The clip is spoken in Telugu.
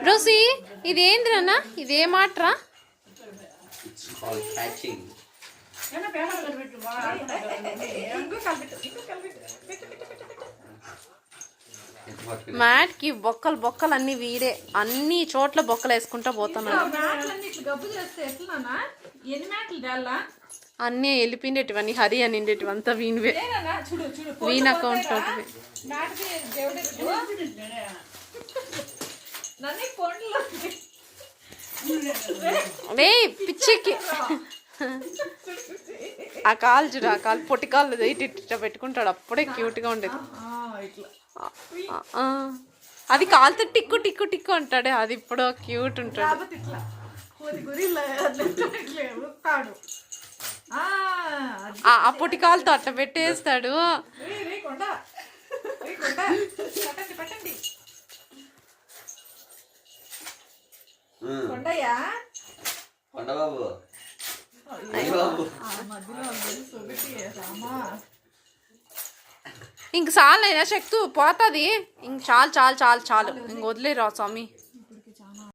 రోసి ఇదేంది నాన్న ఇదేమాట్రా మ్యాట్ కి బొక్కలు బొక్కలు అన్ని వీడే అన్ని చోట్ల బొక్కలు వేసుకుంటా పోతున్నాడు అన్నీ వెళ్ళిపోయిండేటివన్నీ హరి అని అంతా వీనివే వీన్ అకౌంట్ రే పిచ్చికి ఆ కాలు చూడు ఆ కాలు పొట్టి కాళ్ళు ఇట్ట పెట్టుకుంటాడు అప్పుడే క్యూట్ గా ఉండేది అది కాలుతో టిక్కు టిక్కు టిక్కు అంటాడే అది ఇప్పుడు క్యూట్ ఉంటాడు ఆ పొట్టి కాలుతో అట్లా పెట్టేస్తాడు ఇంక చాలు అయినా శక్తు పోతుంది ఇంక చాలు చాలు చాలు చాలు ఇంక వదిలేరా స్వామి